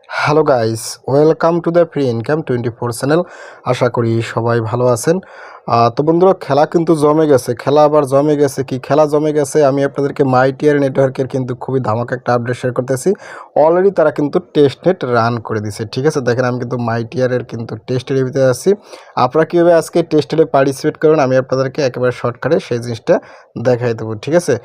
Hello guys, welcome to the free income 24 channel. আশা করি সবাই ভালো আছেন। তো বন্ধুরা, খেলা কিন্তু জমে গেছে। খেলা আবার জমে গেছে কি, খেলা জমে গেছে। আমি আপনাদেরকে মাইটিআর নেটওয়ার্কের কিন্তু খুবই ধামাকা একটা আপডেট শেয়ার করতেছি। অলরেডি তারা কিন্তু টেস্ট নেট রান করে দিছে। ঠিক আছে, দেখেন আমি কিন্তু মাইটিআরের কিন্তু টেস্টের ভিতরে আছি। আপনারা কীভাবে আজকে টেস্টে পার্টিসিপেট করবেন আমি আপনাদেরকে একেবারে শর্টকাটে সেই জিনিসটা দেখাই দেবো। ঠিক আছে,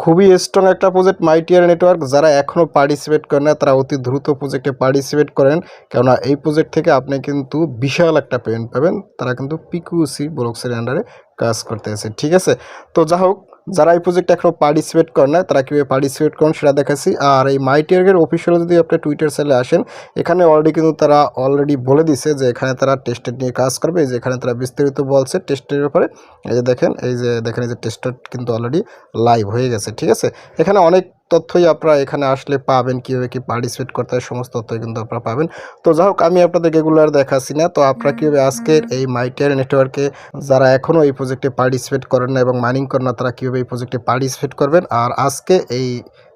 খুবই স্ট্রং একটা প্রজেক্ট মাইটিআর নেটওয়ার্ক। যারা এখনও পার্টিসিপেট করেন না তারা অতি দ্রুত প্রজেক্টে পার্টিসিপেট করেন, কেননা এই প্রজেক্ট থেকে আপনি কিন্তু বিশাল একটা পেমেন্ট পাবেন। তারা কিন্তু পিকিউসি ব্লকসের আন্ডারে কাজ করতেছে। ঠিক আছে, তো যা হোক, যারা এই প্রজেক্টে এখনও পার্টিসিপেট করেন না তারা কীভাবে পার্টিসিপেট করেন সেটা দেখাচ্ছি। আর এই মাইটিআরের অফিসিয়াল যদি আপনি টুইটার চ্যানেলে আসেন, এখানে তারা অলরেডি বলে দিছে যে এখানে তারা টেস্টেড নিয়ে কাজ করবে। এই যে এখানে তারা বিস্তারিত বলছে টেস্টের ব্যাপারে। এই যে দেখেন, এই যে টেস্টেড কিন্তু অলরেডি লাইভ হয়ে গেছে। ঠিক আছে, এখানে অনেক তথ্যই আপনারা এখানে আসলে পাবেন, কীভাবে কী পার্টিসিপেট করতে হয় সমস্ত তথ্যই কিন্তু আপনারা পাবেন। তো যাই হোক, আমি আপনাদের রেগুলার দেখাচ্ছি না। তো আপনারা কীভাবে আজকের এই মাইটিআর নেটওয়ার্কে যারা এখনও এই প্রজেক্টে পার্টিসিপেট করেন না এবং মাইনিং করেন না তারা কীভাবে এই প্রজেক্টে পার্টিসিপেট করবেন, আর আজকে এই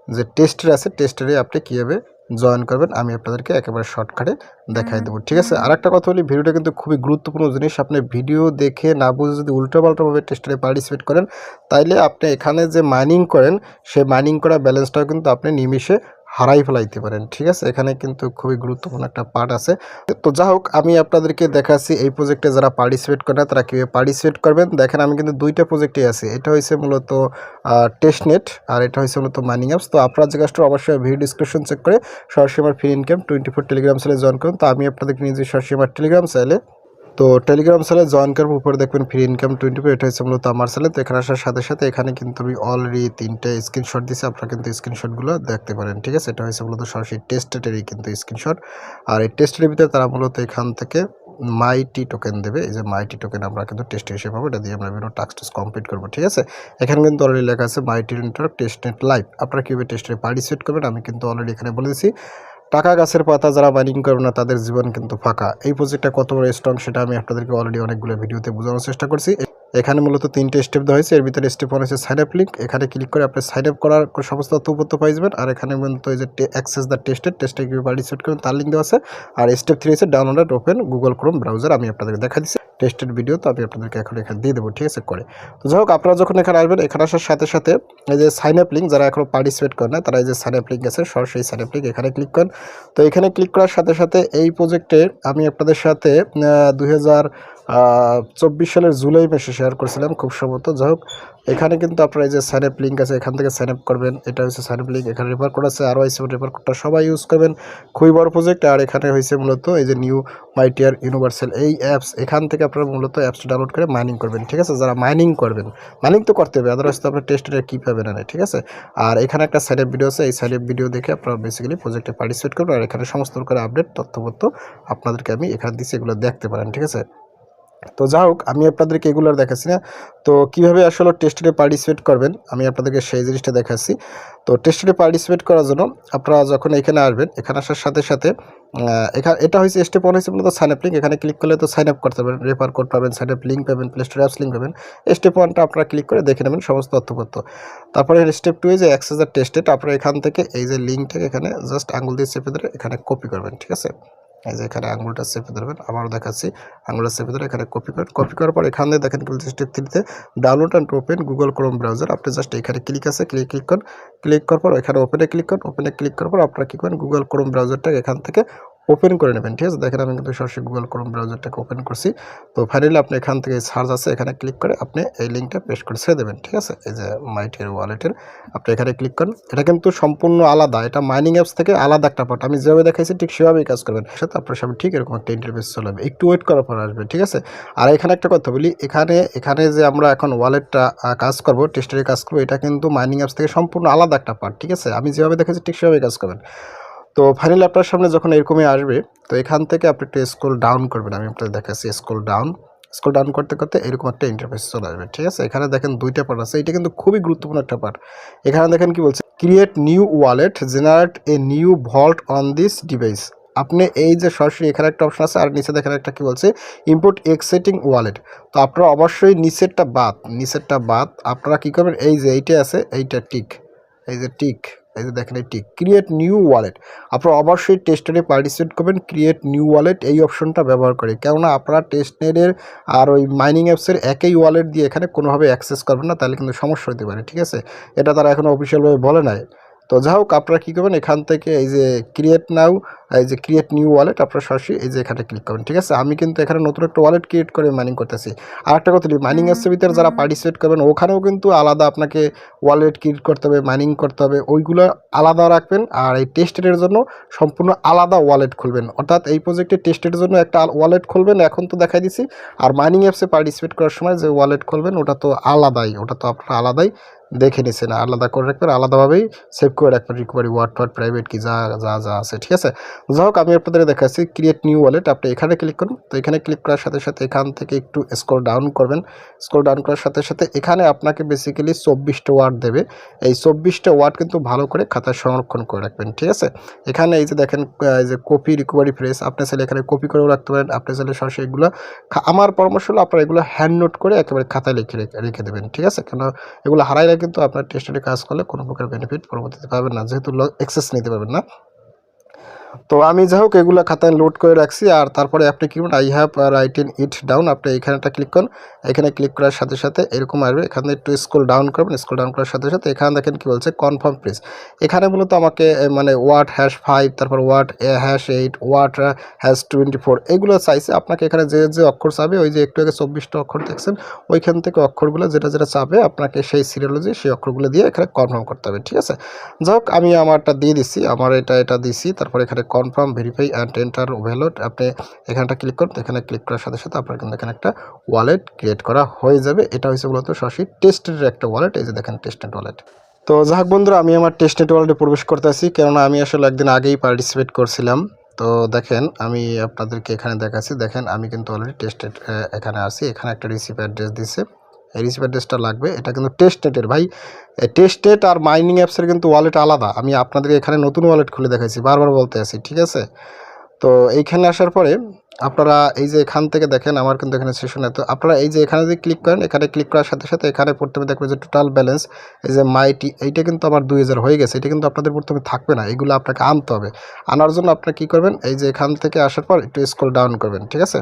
যে টেস্টের আছে টেস্টেরে আপনি কীভাবে জয়েন করবেন আমি আপনাদেরকে একেবারে শর্টকাটে দেখাই দেবো। ঠিক আছে, আর একটা কথা বলি, ভিডিওটা কিন্তু খুবই গুরুত্বপূর্ণ জিনিস। আপনি ভিডিও দেখে না বুঝে যদি উল্টোপাল্টাভাবে টেস্টে পার্টিসিপেট করেন, তাইলে আপনি এখানে যে মাইনিং করেন সেই মাইনিং করা ব্যালেন্সটাও কিন্তু আপনি নিমিষে হারাই ফেলাইতে পারেন। ঠিক আছে, এখানে কিন্তু খুবই গুরুত্বপূর্ণ একটা পার্ট আছে। তো যা হোক, আমি আপনাদেরকে দেখাচ্ছি এই প্রজেক্টে যারা পার্টিসিপেট করে না তারা কীভাবে পার্টিসিপেট করবেন। দেখেন, আমি কিন্তু দুইটা প্রজেক্টেই আছি। এটা হয়েছে মূলত টেস্টনেট আর এটা হয়েছে মূলত মাইনিং অ্যাপস। তো আপনারা যে কাজটা অবশ্যই ভিডিও ডিসক্রিপশন চেক করে সরাসরি আমার ফ্রি ইনকাম 24 টেলিগ্রাম চ্যানেলে জয়েন করুন। তো আমি আপনাদেরকে নিজে সরাসরি আমার টেলিগ্রাম চ্যানেলে টেলিগ্রাম চ্যানেলে জয়েন করবো। উপরে দেখবেন ফ্রি ইনকাম 24, এটা হচ্ছে মূলত আমার চ্যানেল। তো এখানে আসার সাথে সাথে এখানে কিন্তু আমি অলরেডি 3টে স্ক্রিনশট দিচ্ছি, আপনারা কিন্তু স্ক্রিনশটগুলো দেখতে পারেন। ঠিক আছে, এটা হচ্ছে মূলত সরাসরি টেস্টেরই কিন্তু স্ক্রিনশট। আর এই টেস্টের ভিতরে তারা মূলত এখান থেকে মাইটি টোকেন দেবে। এই যে মাইটি টোকেন আমরা কিন্তু টেস্ট হিসেবে পাবো, এটা দিয়ে আমরা বিভিন্ন টাস্ক কমপ্লিট করবো। ঠিক আছে, এখানে কিন্তু অলরেডি লেখা আছে মাইটি নেটওয়ার্ক টেস্টনেট লাইভ। আপনারা কীভাবে টেস্টে পার্টিসিপেট করবেন আমি কিন্তু অলরেডি এখানে বলে দিচ্ছি। টাকা গাছের পাতা, যারা মাইনিং করবে না তাদের জীবন কিন্তু ফাঁকা। এই প্রজেক্টটা কত বড় স্ট্রং সেটা আমি আপনাদেরকে অলরেডি অনেকগুলো ভিডিওতে বোঝানোর চেষ্টা করছি। এখানে মূলত 3টে স্টেপ দেওয়া হয়েছে। এর ভিতরে স্টেপ 1 হচ্ছে সাইন আপ লিঙ্ক। এখানে ক্লিক করে আপনি সাইন আপ করার সমস্ত তথ্য পেয়ে যাবেন। আর এখানে মূলত এই যে অ্যাক্সেস দ্য টেস্টে কীভাবে পার্টিসিপেট করবেন তার লিঙ্ক দেওয়া আছে। আর স্টেপ 3 হচ্ছে download open Google Chrome browser. আমি আপনাদেরকে দেখা দিচ্ছি টেস্টের ভিডিও, তো আমি আপনাদেরকে এখন এখানে দিয়ে দেবো। ঠিক আছে করে। তো যাই হোক, আপনারা যখন এখানে আসবেন, এখানে আসার সাথে সাথে এই যে সাইন আপ লিঙ্ক, যারা এখনও পার্টিসিপেট করে না তারা এই যে সাইন আপ লিঙ্ক আছে, সরাসরি সাইন আপ লিঙ্ক এখানে ক্লিক করেন। তো এখানে ক্লিক করার সাথে সাথে এই প্রজেক্টে আমি আপনাদের সাথে 2024 সালের জুলাই মাসে শেয়ার করেছিলাম খুব সম্ভবত। যাই হোক, এখানে কিন্তু আপনারা এই যে সাইন আপ লিঙ্ক আছে, এখান থেকে সাইন আপ করবেন। এটা হচ্ছে সাইন আপ লিঙ্ক, এখানে রেফার কোড আছে, আরও আছে রেফার কোডটা সবাই ইউজ করবেন। খুবই বড় প্রজেক্ট। আর এখানে হয়েছে মূলত এই যে নিউ মাইটিআর ইউনিভার্সাল এই অ্যাপস, এখান থেকে আপনারা মূলত অ্যাপসটা ডাউনলোড করে মাইনিং করবেন। ঠিক আছে, যারা মাইনিং করবেন, মাইনিং তো করতে হবে, আদারওয়াইজ তো আপনার টেস্টের কী পাবেন না। ঠিক আছে, আর এখানে একটা সাইন আপ ভিডিও আছে, এই সাইন আপ ভিডিও দেখে আপনারা বেসিক্যালি প্রজেক্টে পার্টিসিপেট করবেন। আর এখানে সমস্ত প্রকার আপডেট তথ্যপত্র আপনাদেরকে আমি এখানে দিচ্ছি, এগুলো দেখতে পারেন। ঠিক আছে, তো যা হোক, আমি আপনাদেরকে এগুলো দেখাচ্ছি না। তো কীভাবে আসলে টেস্টে পার্টিসিপেট করবেন আমি আপনাদেরকে সেই জিনিসটা দেখাচ্ছি। তো টেস্টে পার্টিসিপেট করার জন্য আপনারা যখন এখানে আসবেন, এখানে আসার সাথে সাথে এটা হয়েছে স্টেপ 1 হয়েছে মূলত সাইন আপ লিঙ্ক। এখানে ক্লিক করলে তো সাইন আপ করতে পারবেন, রেফার কোড পাবেন, সাইন আপ লিঙ্ক পাবেন, প্লে স্টোর অ্যাপস লিঙ্ক পাবেন। স্টেপ 1টা আপনারা ক্লিক করে দেখে নেবেন সমস্ত তথ্যপত্র। তারপরে স্টেপ 2 যে অ্যাক্সেস দ্য টেস্টেড, আপনারা এখান থেকে এই যে লিঙ্কটাকে এখানে জাস্ট আঙুল দিয়ে চেপে ধরে এখানে কপি করবেন। ঠিক আছে, এই যে এখানে আঙুলটা চেপে ধরবেন, আবারও দেখাচ্ছি, আঙুলটা চেপে ধরে এখানে কপি করার পর এখানে দেখেন স্টেপ 3তে download and open Google Chrome browser. আপনি জাস্ট এখানে ক্লিক আছে, ক্লিক করেন। ক্লিক করার পর এখানে ওপেনে ক্লিক করেন। ওপেনে ক্লিক করার পর আপনারা কী করেন, গুগল ক্রোম ব্রাউজারটাকে এখান থেকে ওপেন করে নেবেন। ঠিক আছে, দেখেন আমি কিন্তু সরাসরি গুগল ক্রোম ব্রাউজারটাকে ওপেন করছি। তো ফাইনালি আপনি এখান থেকে সার্চ আছে, এখানে ক্লিক করে আপনি এই লিঙ্কটা পেস্ট করে ছেড়ে দেবেন। ঠিক আছে, এই যে মাইটিআর ওয়ালেটের আপনি এখানে ক্লিক করেন। এটা কিন্তু সম্পূর্ণ আলাদা, এটা মাইনিং অ্যাপস থেকে আলাদা একটা পার্ট। আমি যেভাবে দেখাইছি ঠিক সেভাবেই কাজ করবেন, সাথে আপনার সামনে ঠিক এরকম একটা ইন্টারফেস চলে যাবে, একটু ওয়েট করার পর আসবে। ঠিক আছে, আর এখানে একটা কথা বলি, এখানে যে আমরা এখন ওয়ালেটটা কাজ করব, টেস্টারে কাজ করবো, এটা কিন্তু মাইনিং অ্যাপস থেকে সম্পূর্ণ আলাদা একটা পার্ট। ঠিক আছে, আমি যেভাবে দেখাইছি ঠিক সেভাবেই কাজ করবেন। তো ফাইনালি আপনার সামনে যখন এরকমই আসবে, তো এখান থেকে আপনি একটু স্ক্রল ডাউন করবেন। আমি আপনাদের দেখাচ্ছি, স্ক্রল ডাউন করতে করতে এরকম একটা ইন্টারফেস চলে আসবে। ঠিক আছে, এখানে দেখেন 2টা পার্ট আছে, এটা কিন্তু খুবই গুরুত্বপূর্ণ একটা পার্ট। এখানে দেখেন কি বলছে, create new wallet, generate a new vault on this device. আপনি এই যে সরাসরি এখানে একটা অপশন আছে আর নিচে দেখেন একটা কি বলছে ইম্পোর্ট এক্সিটিং ওয়ালেট। তো আপনারা অবশ্যই নিচেরটা বাদ আপনারা কী করবেন, এই যে এইটা আছে এইটা টিক, এই যে টিক, এই যে দেখেন এই টিক ক্রিয়েট নিউ ওয়ালেট। আপনারা অবশ্যই টেস্টনেটে পার্টিসিপেট করবেন ক্রিয়েট নিউ ওয়ালেট এই অপশনটা ব্যবহার করে, কেননা আপনারা টেস্টনেটের আর ওই মাইনিং অ্যাপসের একই ওয়ালেট দিয়ে এখানে কোনোভাবে অ্যাক্সেস করবেন না, তাহলে কিন্তু সমস্যা হতে পারে। ঠিক আছে, এটা তারা এখনও অফিসিয়ালভাবে বলে নাই। তো যাই হোক আপনারা কী করবেন, এখান থেকে এই যে ক্রিয়েট নাও, এই যে ক্রিয়েট নিউ ওয়ালেট আপনারা সরাসরি এই যে এখানে ক্লিক করবেন। ঠিক আছে, আমি কিন্তু এখানে নতুন একটা ওয়ালেট ক্রিয়েট করে মাইনিং করতেছি। আর একটা কথা, মাইনিং অ্যাপসের ভিতরে যারা পার্টিসিপেট করবেন ওখানেও কিন্তু আলাদা আপনাকে ওয়ালেট ক্রিয়েট করতে হবে, মাইনিং করতে হবে, ওইগুলো আলাদা রাখবেন। আর এই টেস্টের জন্য সম্পূর্ণ আলাদা ওয়ালেট খুলবেন, অর্থাৎ এই প্রজেক্টে টেস্টের জন্য একটা ওয়ালেট খুলবেন, এখন তো দেখাই দিছি। আর মাইনিং অ্যাপসে পার্টিসিপেট করার সময় যে ওয়ালেট খুলবেন ওটা তো আলাদাই, ওটা তো আপনারা আলাদাই দেখে নিছেন, আলাদা করে রাখবেন, আলাদাভাবেই সেভ করে রাখবেন রিকভারি ওয়ার্ড প্রাইভেট কি যা যা যা আছে। ঠিক আছে, যাই হোক আমি আপনাদের দেখাচ্ছি ক্রিয়েট নিউ ওয়ালেট। আপনি এখানে ক্লিক করুন। তো এখানে ক্লিক করার সাথে সাথে এখান থেকে একটু স্ক্রল ডাউন করবেন। স্ক্রল ডাউন করার সাথে সাথে এখানে আপনাকে বেসিক্যালি 24টা ওয়ার্ড দেবে। এই 24টা ওয়ার্ড কিন্তু ভালো করে খাতায় সংরক্ষণ করে রাখবেন। ঠিক আছে, এখানে এই যে দেখেন এই যে কপি রিকভারি ফ্রেজ, আপনি চাইলে এখানে কপি করেও রাখতে পারেন, আপনি চাইলে সরাসরি এগুলো আমার পরামর্শ হলো আপনারা এগুলো হ্যান্ড নোট করে একেবারে খাতায় লিখে রেখে দেবেন। ঠিক আছে, কেন এগুলো হারাইলে কিন্তু আপনার টেস্টে কাজ করলে কোনো প্রকার বেনিফিট পরবর্তীতে পাবেন না, যেহেতু অ্যাক্সেস নিতে পারবেন না। তো আমি যাই হোক এগুলো খাতায় লোড করে রাখছি। আর তারপরে আপনি কি করবেন, I have written it down, আপনি এখানেটা ক্লিক করুন। এখানে ক্লিক করার সাথে সাথে এরকম আসবে, এখানে একটু স্ক্রল ডাউন করবেন। স্ক্রল ডাউন করার সাথে সাথে এখানে দেখেন কি বলছে কনফার্ম প্লিজ। এখানে মূলত আমাকে মানে ওয়াট #5, তারপর ওয়াট #8, ওয়াট #24 এগুলো চাইছে। আপনাকে এখানে যে যে অক্ষর চাবে, ওই যে একটু আগে 24টা অক্ষর দেখছেন, ওইখান থেকে অক্ষরগুলো যেটা যেটা চাবে আপনাকে সেই সিরিয়ালজি সেই অক্ষরগুলো দিয়ে এখানে কনফার্ম করতে হবে। ঠিক আছে, যাই হোক আমি আমারটা দিয়ে দিচ্ছি, আমার এটা দিছি। তারপর এখানে confirm verify and enter valid, আপনি এখানটা ক্লিক করুন। এখানে ক্লিক করার সাথে সাথে আপনার কিন্তু এখানে একটা ওয়ালেট ক্রিয়েট করা হয়ে যাবে। এটা হচ্ছে মূলত সরাসরি টেস্টের একটা ওয়ালেট, এই যে দেখেন টেস্টেড ওয়ালেট। তো যাই হোক বন্ধুরা, আমি আমার টেস্টেড ওয়ালেটে প্রবেশ করতেছি, কেননা আমি আসলে একদিন আগেই পার্টিসিপেট করছিলাম। তো দেখেন আমি আপনাদেরকে এখানে দেখাচ্ছি, দেখেন আমি কিন্তু অলরেডি টেস্টেড এখানে আছি। এখানে একটা রিসিভ অ্যাড্রেস দিছে, এই রিসিভ অ্যাড্রেসটা লাগবে। এটা কিন্তু টেস্টনেটের ভাই, টেস্টনেট আর মাইনিং অ্যাপসের কিন্তু ওয়ালেট আলাদা। আমি আপনাদেরকে এখানে নতুন ওয়ালেট খুলে দেখাইছি, বারবার বলতে আছি। ঠিক আছে, তো এইখানে আসার পরে আপনারা এই যে এখান থেকে দেখেন আমার কিন্তু এখানে সেশনে, তো আপনারা এই যে এখানে যদি ক্লিক করেন, এখানে ক্লিক করার সাথে সাথে এখানে প্রথমে দেখবেন যে টোটাল ব্যালেন্স, এই যে মাইটি, এইটা কিন্তু আমার 2000 হয়ে গেছে। এটা কিন্তু আপনাদের প্রথমে থাকবে না, এগুলো আপনাকে আনতে হবে। আনার জন্য আপনারা কী করবেন, এই যে এখান থেকে আসার পর একটু স্ক্রল ডাউন করবেন। ঠিক আছে,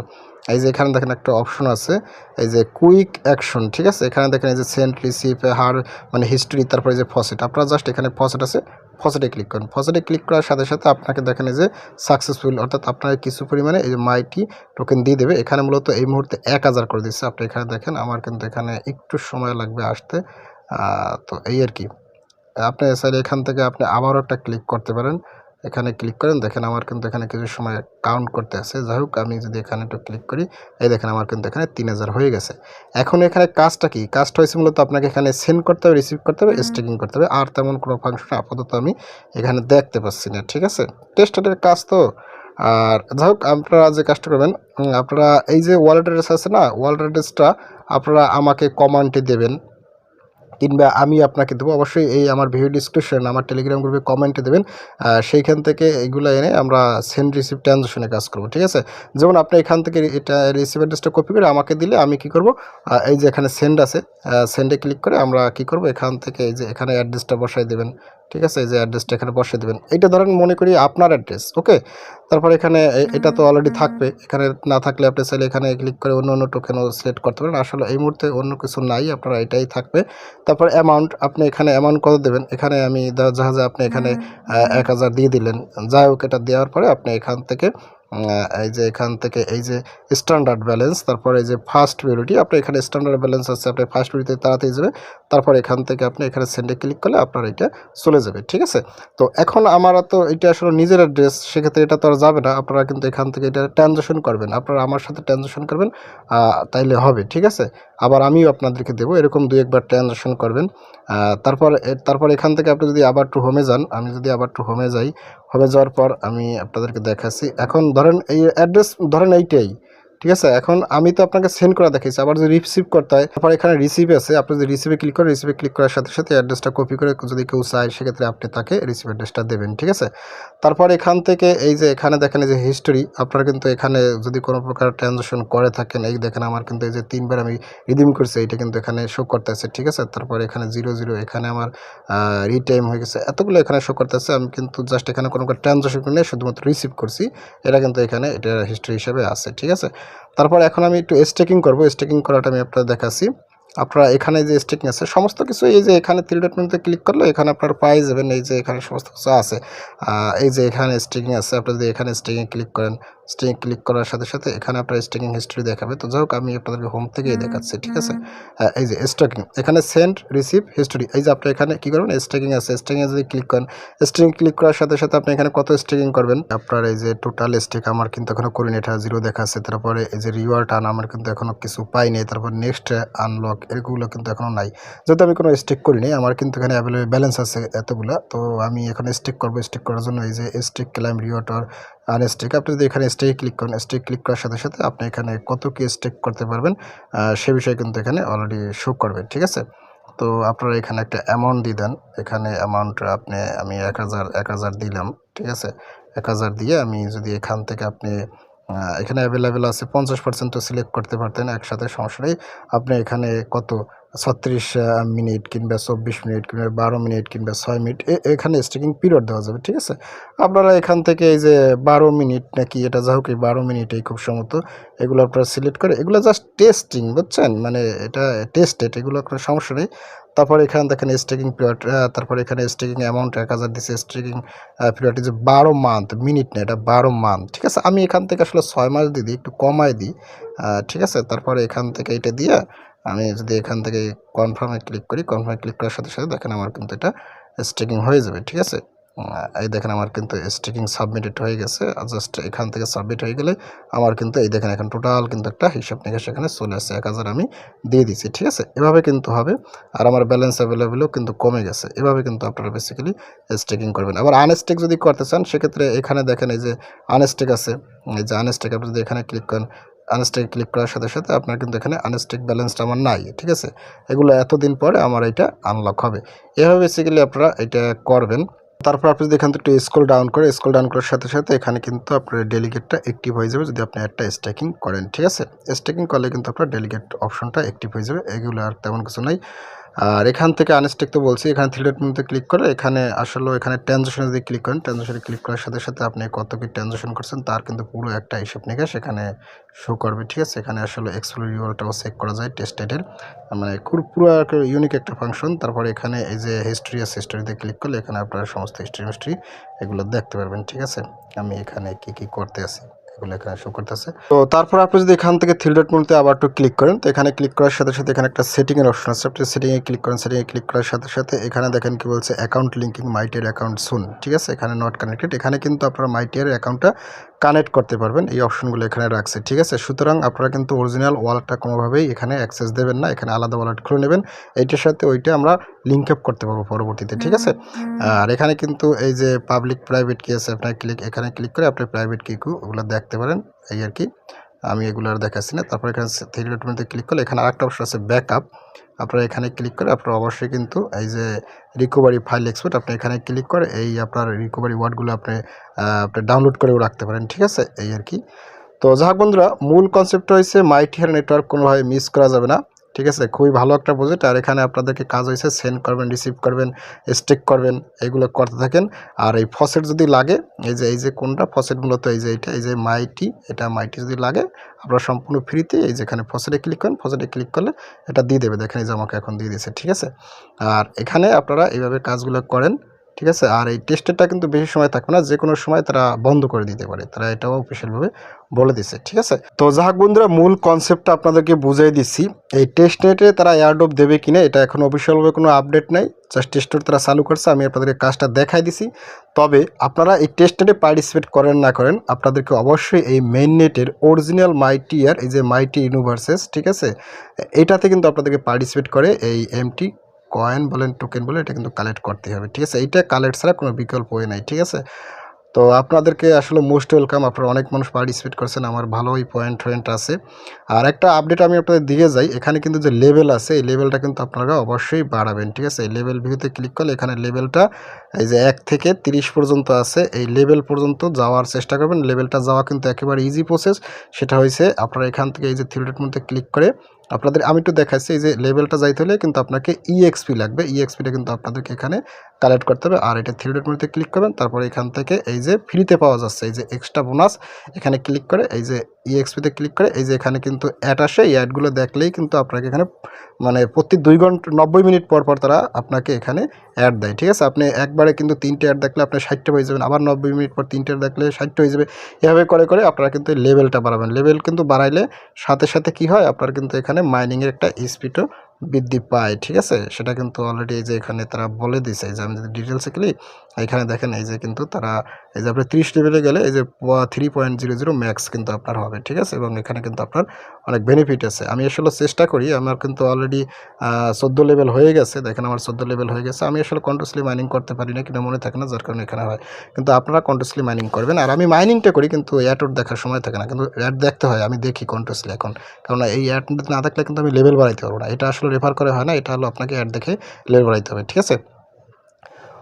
এই যে এখানে দেখেন একটা অপশন আছে, এই যে কুইক অ্যাকশন। ঠিক আছে, এখানে দেখেন এই যে সেন্ট রিসিভ হার মানে হিস্ট্রি, তারপরে যে ফসেট, আপনারা জাস্ট এখানে ফসেট আছে, ফসেটে ক্লিক করেন। ফসেটে ক্লিক করার সাথে সাথে আপনাকে দেখেন এই যে সাকসেসফুল, অর্থাৎ আপনার কিছু পরিমাণে এই যে মাইটি টোকেন দিয়ে দেবে। এখানে মূলত এই মুহূর্তে 1000 করে দিচ্ছে। আপনি এখানে দেখেন আমার কিন্তু এখানে একটু সময় লাগবে আসতে। তো এই আর কি, আপনি চাইলে এখান থেকে আপনি আবারও একটা ক্লিক করতে পারেন। এখানে ক্লিক করেন, দেখেন আমার কিন্তু এখানে কিছু সময় কাউন্ট করতে আছে। যাই হোক আমি যদি এখানে একটু ক্লিক করি, এই দেখেন আমার কিন্তু এখানে 3000 হয়ে গেছে। এখন এখানে কাজটা কি, কাজটা হয়েছে মূলত আপনাকে এখানে সেন্ড করতে হবে, রিসিভ করতে হবে, স্টেকিং করতে হবে। আর তেমন কোনো ফাংশন আপাতত আমি এখানে দেখতে পাচ্ছি না। ঠিক আছে, টেস্টের কাজ তো। আর যাই হোক আপনারা যে কাজটা করবেন, আপনারা এই যে ওয়ালেট অ্যাড্রেস আছে না, ওয়ালেট অ্যাড্রেসটা আপনারা আমাকে কমেন্টে দেবেন, কিংবা আমি আপনাকে দেবো। অবশ্যই এই আমার ভিডিও ডিসক্রিপশন আমার টেলিগ্রাম গ্রুপে কমেন্টে দেবেন, সেইখান থেকে এগুলো এনে আমরা সেন্ড রিসিভ ট্রানজাকশনে কাজ করব। ঠিক আছে, যেমন আপনি এখান থেকে এটা রিসিভ অ্যাড্রেসটা কপি করে আমাকে দিলে আমি কি করব, এই যে এখানে সেন্ড আছে, সেন্ডে ক্লিক করে আমরা কি করব, এখান থেকে এই যে এখানে অ্যাড্রেসটা বসাই দেবেন। ঠিক আছে, এই যে অ্যাড্রেসটা এখানে বসিয়ে দেবেন। এইটা ধরেন মনে করি আপনার অ্যাড্রেস, ওকে। তারপর এখানে এটা তো অলরেডি থাকবে, এখানে না থাকলে আপনি চাইলে এখানে ক্লিক করে অন্য অন্য টোকেনও সিলেক্ট করতে পারেন। আসলে এই মুহূর্তে অন্য কিছু নাই, আপনারা এটাই থাকবে। তারপর অ্যামাউন্ট, আপনি এখানে অ্যামাউন্ট কত দেবেন, এখানে আমি জাহাজে আপনি এখানে 1000 দিয়ে দিলেন। যাই হোক, এটা দেওয়ার পরে আপনি এখান থেকে এই যে এখান থেকে এই যে স্ট্যান্ডার্ড ব্যালেন্স, তারপরে এই যে ফার্স্ট প্রায়োরিটি, আপনি এখানে স্ট্যান্ডার্ড ব্যালেন্স আছে, আপনি ফার্স্ট প্রায়োরিটিতে তাড়াতাড়ি যাবে। তারপর এখান থেকে আপনি এখানে সেন্ডে ক্লিক করলে আপনার এটা চলে যাবে। ঠিক আছে, তো এখন আমার তো এটা আসলে নিজের অ্যাড্রেস, সেক্ষেত্রে এটা তো আর যাবে না। আপনারা কিন্তু এখান থেকে এটা ট্রানজাকশন করবেন, আপনারা আমার সাথে ট্রানজাকশন করবেন, তাইলে হবে। ঠিক আছে, আবার আমিও আপনাদেরকে দেবো, এরকম 2-1বার ট্রানজাকশন করবেন। তারপর এখান থেকে আপনি যদি আবার টু হোমে যান, আমি যদি আবার টু হোমে যাই, হোমে যাওয়ার পর আমি আপনাদেরকে দেখাচ্ছি। এখন ধরেন এই অ্যাড্রেস ধরেন এইটাই, ঠিক আছে, এখন আমি তো আপনাকে সেন্ড করা দেখাইছি, আবার যদি রিসিভ করতে হয় তারপর এখানে রিসিভ আছে, আপনি যদি রিসিভে ক্লিক করেন, রিসিভে ক্লিক করার সাথে সাথে অ্যাড্রেসটা কপি করে যদি কেউ চায় সেক্ষেত্রে আপনি তাকে রিসিভ অ্যাড্রেসটা দেবেন। ঠিক আছে, তারপর এখান থেকে এই যে এখানে দেখেন এই যে হিস্টোরি, আপনারা কিন্তু এখানে যদি কোনো প্রকার ট্রানজাকশন করে থাকেন, এই দেখেন আমার কিন্তু এই যে 3বার আমি রিডিম করছি, এটা কিন্তু এখানে শো করতেছে। ঠিক আছে, তারপর এখানে 00 এখানে আমার রিটাইম হয়ে গেছে, এতগুলো এখানে শো করতেছে। আমি কিন্তু জাস্ট এখানে কোনো প্রকার ট্রানজাকশন করে শুধুমাত্র রিসিভ করছি, এটা কিন্তু এখানে এটা হিস্ট্রি হিসেবে আছে। ঠিক আছে, তারপর এখন আমি একটু স্টেকিং করব। স্টেকিং করাটা আমি আপনাদের দেখাচ্ছি। আপনারা এখানে যে স্টেকিং আছে সমস্ত কিছু এই যে এখানে 3 ডট মেনুতে ক্লিক করলে এখানে আপনারা পাই যাবেন, এই যে এখানে সমস্ত কিছু আছে। এই যে এখানে স্টেকিং আছে, আপনি যদি এখানে স্টেকিং ক্লিক করেন, স্টেকিং ক্লিক করার সাথে সাথে এখানে আপনার স্টেকিং হিস্ট্রি দেখাবে। তো যাই হোক আমি আপনাদেরকে হোম থেকেই দেখাচ্ছি। ঠিক আছে, এই যে স্টেকিং এখানে সেন্ড রিসিভ হিস্ট্রি, এই যে আপনি এখানে কী করবেন, স্টেকিং আছে, স্টেকিংয়ে যদি ক্লিক করেন, স্টেকিং ক্লিক করার সাথে সাথে আপনি এখানে কত স্টেকিং করবেন, আপনার এই যে টোটাল স্টেক আমার কিন্তু এখনো করিনি, এটা 0 দেখাচ্ছে। তারপরে এই যে রিওয়ার্ড আন আমার কিন্তু এখনো কিছু পাইনি, তারপর নেক্সট আনলক এগুলো কিন্তু এখনো নাই, যেহেতু আমি কোনো স্টেক করিনি। আমার কিন্তু এখানে অ্যাভেলেবল ব্যালেন্স আছে এতগুলো, তো আমি এখানে স্টেক করবো। স্টেক করার জন্য এই যে স্টেক ক্লাইম রিওয়ার্ড আর আনস্টেক, আপনি যদি এখানে স্টেক ক্লিক করেন, স্টেক ক্লিক করার সাথে সাথে আপনি এখানে কত কি স্টেক করতে পারবেন সে বিষয়ে কিন্তু এখানে অলরেডি শো করবে। ঠিক আছে, তো আপনারা এখানে একটা অ্যামাউন্ট দিয়ে দেন, এখানে অ্যামাউন্টটা আমি 1000 দিলাম। ঠিক আছে, 1000 দিয়ে আমি যদি এখান থেকে আপনি এখানে অ্যাভেলেবেল আছে 50% সিলেক্ট করতে পারতেন একসাথে, সমস্যা নেই। আপনি এখানে কত 36 মিনিট কিংবা 24 মিনিট কিংবা 12 মিনিট কিংবা 6 মিনিট এখানে স্টেকিং পিরিয়ড দেওয়া যাবে। ঠিক আছে, আপনারা এখান থেকে এই যে 12 মিনিট নাকি এটা যা হোক, এই 12 মিনিটেই খুব সম্ভবত এগুলো আপনারা সিলেক্ট করে, এগুলো জাস্ট টেস্টিং, বুঝছেন, মানে এটা টেস্টেড, এগুলো কোনো সমস্যা নেই। তারপর এখানে দেখেন স্টেকিং পিরিয়ড, তারপর এখানে স্টেকিং অ্যামাউন্ট 1000 দিচ্ছে, স্টেকিং পিরিয়ড যে 12 মান্থ, মিনিট না, এটা 12 মান্থ। ঠিক আছে, আমি এখান থেকে আসলে 6 মাস দিয়ে দিই, একটু কমায় দিই। ঠিক আছে, তারপরে এখান থেকে এটা দিয়ে আমি যদি এখান থেকে কনফার্মে ক্লিক করি, কনফার্মে ক্লিক করার সাথে সাথে দেখেন আমার কিন্তু এটা স্টেকিং হয়ে যাবে। ঠিক আছে, এই দেখেন আমার কিন্তু স্টেকিং সাবমিটেড হয়ে গেছে। জাস্ট এখান থেকে সাবমিট হয়ে গেলে আমার কিন্তু এই দেখেন এখন টোটাল কিন্তু একটা হিসাব নিকাশ এখানে চলে আসছে, 1000 আমি দিয়ে দিচ্ছি। ঠিক আছে, এভাবে কিন্তু হবে। আর আমার ব্যালেন্স অ্যাভেলেবেলও কিন্তু কমে গেছে। এভাবে কিন্তু আপনারা বেসিক্যালি স্টেকিং করবেন। আবার আনস্টেক যদি করতে চান সেক্ষেত্রে এখানে দেখেন এই যে আনস্টেক আছে, এই যে আনস্টেক আপনি যদি এখানে ক্লিক করেন, আনস্টেক ক্লিক করার সাথে সাথে আপনার কিন্তু এখানে আনস্টেক ব্যালেন্সটা আমার নাই। ঠিক আছে, এগুলো এতদিন পরে আমার এটা আনলক হবে। এভাবে বেসিক্যালি আপনারা এটা করবেন। তারপর আপনি যদি এখান থেকে একটু স্ক্রল ডাউন করার সাথে সাথে এখানে কিন্তু আপনার ডেলিগেটটা অ্যাক্টিভ হয়ে যাবে যদি আপনি একটা স্টেকিং করেন। ঠিক আছে, স্টেকিং করলে কিন্তু আপনার ডেলিগেট অপশনটা অ্যাক্টিভ হয়ে যাবে। এগুলো আর তেমন কিছু নাই। আর এখান থেকে আনস্টেক তো বলছি, এখানে 3 ডট মেনুতে ক্লিক করে এখানে আসলে এখানে ট্রানজাকশনে যদি ক্লিক করেন, ট্রানজাকশনে ক্লিক করার সাথে সাথে আপনি কত কি ট্রানজাকশন করছেন তার কিন্তু পুরো একটা হিসাব নিকাশ এখানে শো করবে। ঠিক আছে, এখানে আসলে এক্সপ্লোর রিওয়ার্ডটাও চেক করা যায়, টেস্টেডের মানে পুরো একটা ইউনিক একটা ফাংশন। তারপরে এখানে এই যে হিস্ট্রি আছে, হিস্ট্রিতে ক্লিক করলে এখানে আপনারা সমস্ত হিস্ট্রি এগুলো দেখতে পারবেন। ঠিক আছে, আমি এখানে কি করতে আছি এগুলো এখানে শো করতেছে। তো তারপর আপনি যদি এখান থেকে 3 ডট মেনুতে আবার একটু ক্লিক করেন, তো এখানে ক্লিক করার সাথে সাথে এখানে একটা সেটিংয়ের অপশন আছে, আপনি সেটিংয়ে ক্লিক করেন। সেটিংয়ে ক্লিক করার সাথে সাথে এখানে দেখেন কি বলছে, অ্যাকাউন্ট লিঙ্কিং মাইটিয়ার অ্যাকাউন্ট সুন। ঠিক আছে, এখানে নট কানেক্টেড, এখানে কিন্তু আপনারা মাইটিয়ারের অ্যাকাউন্টটা কানেক্ট করতে পারবেন, এই অপশনগুলো এখানে রাখছে। ঠিক আছে, সুতরাং আপনারা কিন্তু অরিজিনাল ওয়ালেটটা কোনোভাবেই এখানে অ্যাক্সেস দেবেন না, এখানে আলাদা ওয়ালেট খুলে নেবেন, এইটার সাথে ওইটা আমরা লিঙ্ক আপ করতে পারবো পরবর্তীতে। ঠিক আছে, আর এখানে কিন্তু এই যে পাবলিক প্রাইভেট কি আছে, আপনার এখানে ক্লিক করে আপনি প্রাইভেট কিকু ওগুলো দেখতে পারেন, এই আর কি। আমি এগুলো আর দেখাচ্ছি না। তারপর এখানে 3 ডট মেনুতে ক্লিক করলে এখানে আরেকটা অপশন আছে ব্যাকআপ, আপনারা এখানে ক্লিক করে আপনারা অবশ্যই কিন্তু এই যে রিকভারি ফাইল এক্সপোর্ট, আপনি এখানে ক্লিক করে এই আপনার রিকভারি ওয়ার্ডগুলো আপনি ডাউনলোড করেও রাখতে পারেন। ঠিক আছে, এই আর কি। তো যাই বন্ধুরা, মূল কনসেপ্টটা হচ্ছে মাইটিয়ার নেটওয়ার্ক কোনোভাবে মিস করা যাবে না। ঠিক আছে, খুবই ভালো একটা প্রজেক্ট। আর এখানে আপনাদেরকে কাজ হয়েছে সেন্ড করবেন, রিসিভ করবেন, স্টেক করবেন, এগুলো করতে থাকেন। আর এই ফসেট যদি লাগে, এই যে কোনটা ফসেট, মূলত এই যে এইটা, এই যে মাইটি যদি লাগে আপনারা সম্পূর্ণ ফ্রিতে এই যেখানে ফসেটে ক্লিক করেন, ফসেটে ক্লিক করলে এটা দিয়ে দেবে। দেখেন এই যে আমাকে এখন দিয়ে দিয়েছে। ঠিক আছে, আর এখানে আপনারা এইভাবে কাজগুলো করেন। ঠিক আছে, আর এই টেস্টেরটা কিন্তু বেশি সময় থাকবে না, যে কোনো সময় তারা বন্ধ করে দিতে পারে, তারা এটাও অফিসিয়ালভাবে বলে দিছে। ঠিক আছে, তো যাক বন্ধুরা, মূল কনসেপ্টটা আপনাদেরকে বুঝিয়ে দিচ্ছি। এই টেস্ট নেটে তারা এয়ারড্রপ দেবে কিনা এটা এখন অফিসিয়ালভাবে কোনো আপডেট নাই, জাস্ট টেস্টনেট তারা চালু করছে, আমি আপনাদেরকে কাজটা দেখাই দিছি। তবে আপনারা এই টেস্ট নেটে পার্টিসিপেট করেন না করেন, আপনাদেরকে অবশ্যই এই মেইন নেটের অরিজিনাল মাইটিয়ার এই যে মাইটি ইউনিভার্সেস, ঠিক আছে, এটাতে কিন্তু আপনাদেরকে পার্টিসিপেট করে এই এমটি কয়েন বলেন টোকেন বলে এটা কিন্তু কালেক্ট করতে হবে। ঠিক আছে, এইটা কালেক্ট ছাড়া কোনো বিকল্প ওয়ে নাই। ঠিক আছে, তো আপনাদেরকে আসলে মোস্ট ওয়েলকাম। আপনারা অনেক মানুষ পার্টিসিপেট করছেন, আমার ভালোই পয়েন্ট আছে। আর একটা আপডেট আমি আপনাদের দিয়ে যাই, এখানে কিন্তু যে লেভেল আছে এই লেভেলটা কিন্তু আপনারা অবশ্যই বাড়াবেন, ঠিক আছে? এই লেভেল ভিউতে ক্লিক করলে এখানে লেভেলটা এই যে 1 থেকে 30 পর্যন্ত আছে, এই লেভেল পর্যন্ত যাওয়ার চেষ্টা করবেন। লেভেলটা যাওয়া কিন্তু একেবারে ইজি প্রসেস। সেটা হয়েছে আপনারা এখান থেকে এই যে থ্রি ডট মধ্যে ক্লিক করে আপনাদের আমি একটু দেখাচ্ছি, এই যে লেভেলটা যাইতে হলে কিন্তু আপনাকে ইএক্সপি লাগবে। ইএক্সপিটা কিন্তু আপনাদেরকে এখানে কালেক্ট করতে হবে। আর এটা থ্রি ডট মধ্যে ক্লিক করবেন, তারপরে এখান থেকে এই যে ফ্রিতে পাওয়া যাচ্ছে এই যে এক্সট্রা বোনাস, এখানে ক্লিক করে এই যে ইএক্সপিতে ক্লিক করে এই যে এখানে কিন্তু অ্যাড আসে। এই অ্যাডগুলো দেখলেই কিন্তু আপনাকে এখানে মানে প্রতি 2 ঘন্টা 90 মিনিট পর পর তারা আপনাকে এখানে অ্যাড দেয়, ঠিক আছে? আপনি একবারে কিন্তু 3টে অ্যাড দেখলে আপনি 60টা হয়ে যাবেন, আবার 90 মিনিট পর 3টে দেখলে 60টা হয়ে যাবে। এভাবে করে আপনারা কিন্তু এই লেভেলটা বাড়াবেন। লেভেল কিন্তু বাড়াইলে সাথে কি হয়, আপনার কিন্তু এখানে মাইনিংয়ের একটা স্পিডও বৃদ্ধি পায়, ঠিক আছে? সেটা কিন্তু অলরেডি এই যে এখানে তারা বলে দিছে। এই যে আমি যদি ডিটেলসে ক্লিক, এখানে দেখেন এই যে কিন্তু তারা এই যে আপনি 30 লেভেলে গেলে এই যে 3.00 ম্যাক্স কিন্তু আপনার হবে, ঠিক আছে? এবং এখানে কিন্তু আপনার অনেক বেনিফিট আছে। আমি আসলে চেষ্টা করি, আমার কিন্তু অলরেডি 14 লেভেল হয়ে গেছে। দেখেন আমার 14 লেভেল হয়ে গেছে। আমি আসলে কন্টিনিউয়াসলি মাইনিং করতে পারি না, কিনা মনে থাকে না, যার কারণে এখানে হয়। কিন্তু আপনারা কন্টিনিউয়াসলি মাইনিং করবেন। আর আমি মাইনিংটা করি কিন্তু অ্যাড দেখার সময় থাকে না, কিন্তু অ্যাড দেখতে হয়, আমি দেখি কন্টিনিউয়াসলি এখন। কারণ এই অ্যাড না দেখলে কিন্তু আমি লেভেল বাড়াইতে পারবো না। এটা আসলে রেফার করে হয় না, এটা হলো আপনাকে অ্যাড দেখে লেভেল বাড়াইতে হবে, ঠিক আছে?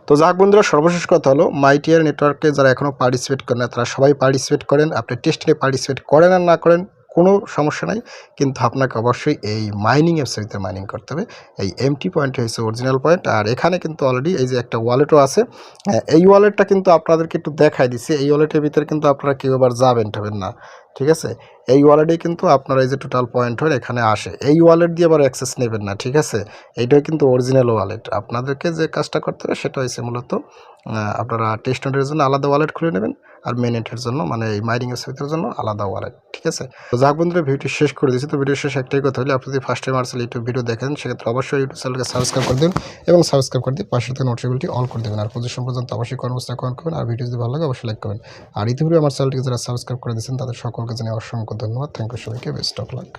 তো যাক বন্ধুরা, সর্বশেষ কথা হলো মাইটিআর নেটওয়ার্কে যারা এখনও পার্টিসিপেট করেন না তারা সবাই পার্টিসিপেট করেন। আপনি টেস্টে পার্টিসিপেট করেন আর না করেন কোনো সমস্যা নাই, কিন্তু আপনাকে অবশ্যই এই মাইনিং অ্যাপসের ভিতরে মাইনিং করতে হবে। এই এমটি পয়েন্ট হচ্ছে অরিজিনাল পয়েন্ট। আর এখানে কিন্তু অলরেডি এই যে একটা ওয়ালেটও আছে, এই ওয়ালেটটা কিন্তু আপনাদেরকে একটু দেখাই দিচ্ছি। এই ওয়ালেটের ভিতরে কিন্তু আপনারা কেউ আবার যাবেন ঠাবেন না, ঠিক আছে? এই ওয়ালেটেই কিন্তু আপনারা এই যে টোটাল পয়েন্ট হয়ে এখানে আসে, এই ওয়ালেট দিয়ে আবার অ্যাক্সেস নেবেন না, ঠিক আছে? এইটাই কিন্তু অরিজিনাল ওয়ালেট। আপনাদেরকে যে কাজটা করতে হবে সেটা হচ্ছে মূলত আপনারা টেস্ট নোটের জন্য আলাদা ওয়ালেট খুলে নেবেন, আর মেন নেটের জন্য মানে এই মাইনিং এর জন্য আলাদা ওয়ালেট, ঠিক আছে? তো যাক বন্ধুরা, ভিডিওটি শেষ করে দিয়েছি। তো ভিডিও শেষ একটাই কথা হলে, আপনি যদি ফার্স্ট টাইম আর্সেল ইউটিউব ভিডিও দেখেন সেক্ষেত্রে অবশ্যই ইউটিউব চ্যানেলকে সাবস্ক্রাইব করে দেবেন, এবং সাবস্ক্রাইব করে দিয়ে পাশে থেকে নোটিফিকেশনটি অল করে দেবেন। আর পজিশন পর্যন্ত অবশ্যই কর্মস্থা কমেন্ট করবেন। আর ভিডিও যদি ভালো লাগে অবশ্যই লাইক করবেন। আর ইতিপূর্বে আমার চ্যানেলটিকে যারা সাবস্ক্রাইব করে দিয়েছেন তাদের সকলকে জানিয়ে অসংখ্য ধন্যবাদ। থ্যাংক ইউ, সবাইকে বেস্ট অফ লাক।